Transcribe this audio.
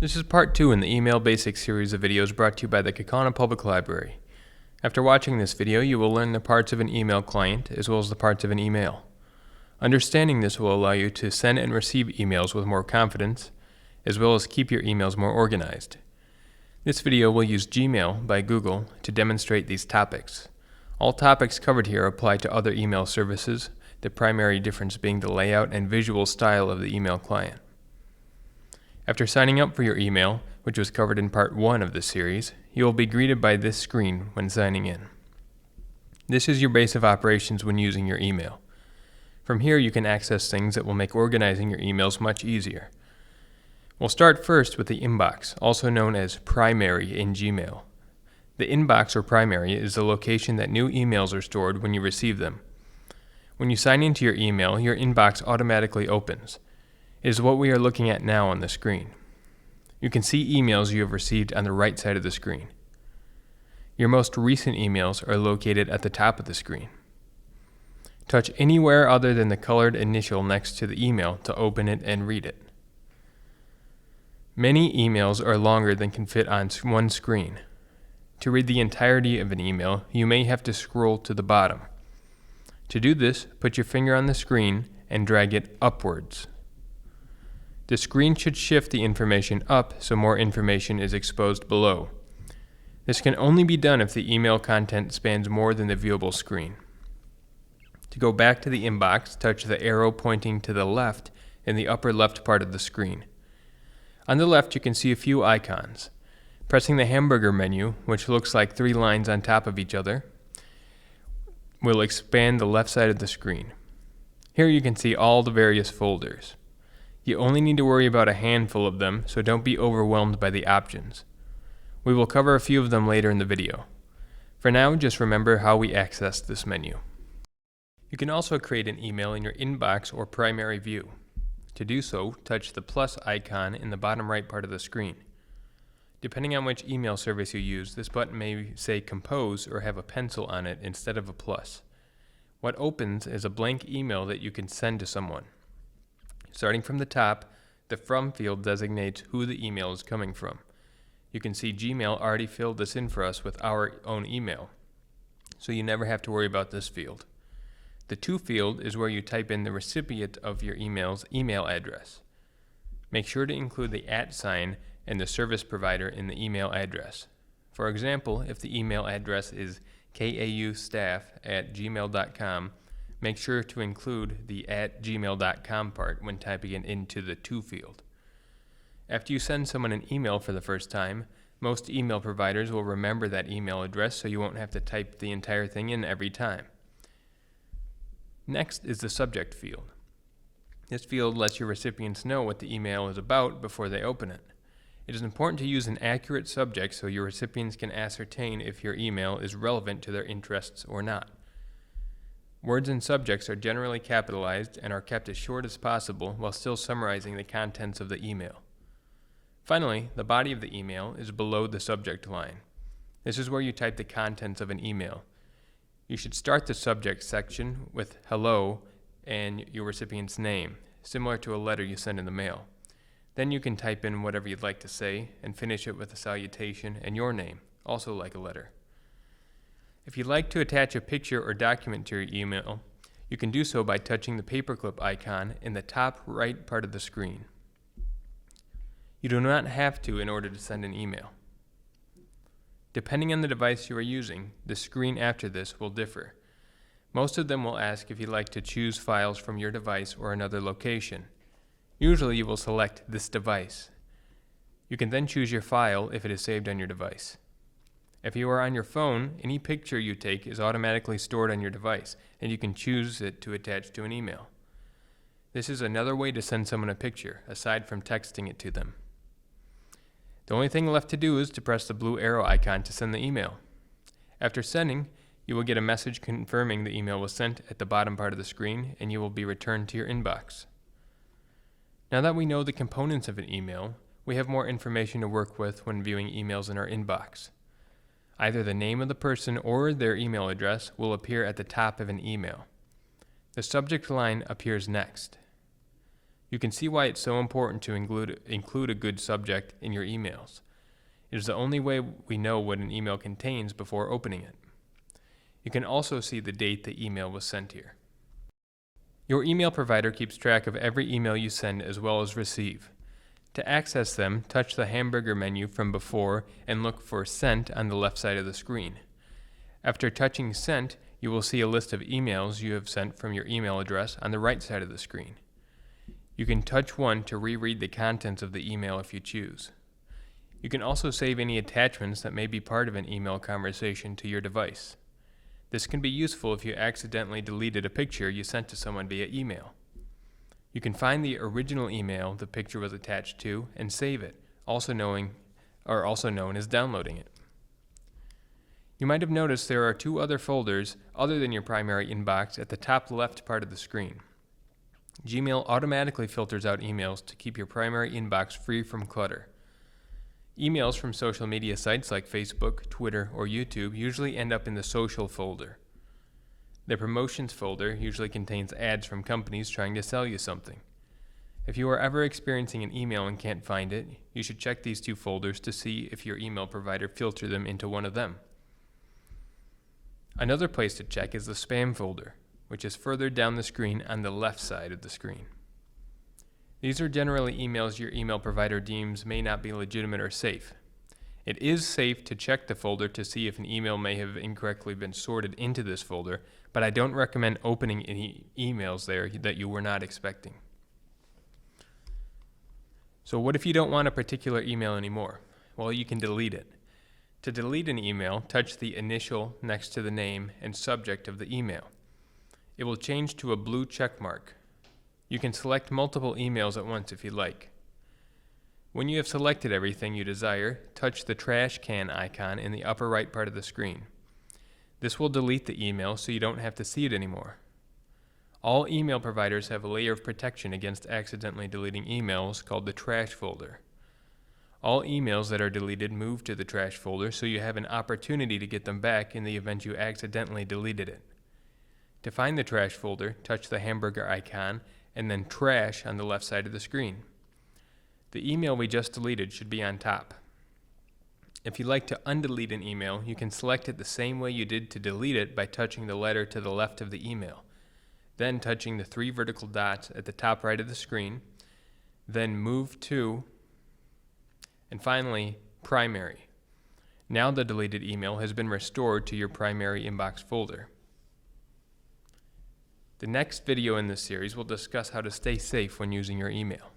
This is part 2 in the Email Basics series of videos brought to you by the Kaukauna Public Library. After watching this video, you will learn the parts of an email client as well as the parts of an email. Understanding this will allow you to send and receive emails with more confidence, as well as keep your emails more organized. This video will use Gmail by Google to demonstrate these topics. All topics covered here apply to other email services, the primary difference being the layout and visual style of the email client. After signing up for your email, which was covered in part 1 of this series, you will be greeted by this screen when signing in. This is your base of operations when using your email. From here you can access things that will make organizing your emails much easier. We'll start first with the inbox, also known as primary in Gmail. The inbox or primary is the location that new emails are stored when you receive them. When you sign into your email, your inbox automatically opens. It is what we are looking at now on the screen. You can see emails you have received on the right side of the screen. Your most recent emails are located at the top of the screen. Touch anywhere other than the colored initial next to the email to open it and read it. Many emails are longer than can fit on one screen. To read the entirety of an email, you may have to scroll to the bottom. To do this, put your finger on the screen and drag it upwards. The screen should shift the information up so more information is exposed below. This can only be done if the email content spans more than the viewable screen. To go back to the inbox, touch the arrow pointing to the left in the upper left part of the screen. On the left, you can see a few icons. Pressing the hamburger menu, which looks like 3 lines on top of each other, will expand the left side of the screen. Here you can see all the various folders. You only need to worry about a handful of them, so don't be overwhelmed by the options. We will cover a few of them later in the video. For now, just remember how we access this menu. You can also create an email in your inbox or primary view. To do so, touch the plus icon in the bottom right part of the screen. Depending on which email service you use, this button may say Compose or have a pencil on it instead of a plus. What opens is a blank email that you can send to someone. Starting from the top, the From field designates who the email is coming from. You can see Gmail already filled this in for us with our own email, so you never have to worry about this field. The To field is where you type in the recipient of your email's email address. Make sure to include the @ sign and the service provider in the email address. For example, if the email address is kaustaff@gmail.com, make sure to include the @gmail.com part when typing it into the To field. After you send someone an email for the first time, most email providers will remember that email address so you won't have to type the entire thing in every time. Next is the Subject field. This field lets your recipients know what the email is about before they open it. It is important to use an accurate subject so your recipients can ascertain if your email is relevant to their interests or not. Words and subjects are generally capitalized and are kept as short as possible while still summarizing the contents of the email. Finally, the body of the email is below the subject line. This is where you type the contents of an email. You should start the subject section with hello and your recipient's name, similar to a letter you send in the mail. Then you can type in whatever you'd like to say and finish it with a salutation and your name, also like a letter. If you'd like to attach a picture or document to your email, you can do so by touching the paperclip icon in the top right part of the screen. You do not have to in order to send an email. Depending on the device you are using, the screen after this will differ. Most of them will ask if you'd like to choose files from your device or another location. Usually you will select this device. You can then choose your file if it is saved on your device. If you are on your phone, any picture you take is automatically stored on your device, and you can choose it to attach to an email. This is another way to send someone a picture, aside from texting it to them. The only thing left to do is to press the blue arrow icon to send the email. After sending, you will get a message confirming the email was sent at the bottom part of the screen, and you will be returned to your inbox. Now that we know the components of an email, we have more information to work with when viewing emails in our inbox. Either the name of the person or their email address will appear at the top of an email. The subject line appears next. You can see why it's so important to include a good subject in your emails. It is the only way we know what an email contains before opening it. You can also see the date the email was sent here. Your email provider keeps track of every email you send as well as receive. To access them, touch the hamburger menu from before and look for Sent on the left side of the screen. After touching Sent, you will see a list of emails you have sent from your email address on the right side of the screen. You can touch one to reread the contents of the email if you choose. You can also save any attachments that may be part of an email conversation to your device. This can be useful if you accidentally deleted a picture you sent to someone via email. You can find the original email the picture was attached to and save it, also known as downloading it. You might have noticed there are two other folders other than your primary inbox at the top left part of the screen. Gmail automatically filters out emails to keep your primary inbox free from clutter. Emails from social media sites like Facebook, Twitter, or YouTube usually end up in the social folder. The promotions folder usually contains ads from companies trying to sell you something. If you are ever experiencing an email and can't find it, you should check these two folders to see if your email provider filtered them into one of them. Another place to check is the spam folder, which is further down the screen on the left side of the screen. These are generally emails your email provider deems may not be legitimate or safe. It is safe to check the folder to see if an email may have incorrectly been sorted into this folder, but I don't recommend opening any emails there that you were not expecting. So what if you don't want a particular email anymore? Well, you can delete it. To delete an email, touch the initial next to the name and subject of the email. It will change to a blue check mark. You can select multiple emails at once if you like. When you have selected everything you desire, touch the trash can icon in the upper right part of the screen. This will delete the email so you don't have to see it anymore. All email providers have a layer of protection against accidentally deleting emails called the trash folder. All emails that are deleted move to the trash folder so you have an opportunity to get them back in the event you accidentally deleted it. To find the trash folder, touch the hamburger icon and then Trash on the left side of the screen. The email we just deleted should be on top. If you'd like to undelete an email, you can select it the same way you did to delete it by touching the letter to the left of the email, then touching the three vertical dots at the top right of the screen, then Move to, and finally, Primary. Now the deleted email has been restored to your primary inbox folder. The next video in this series will discuss how to stay safe when using your email.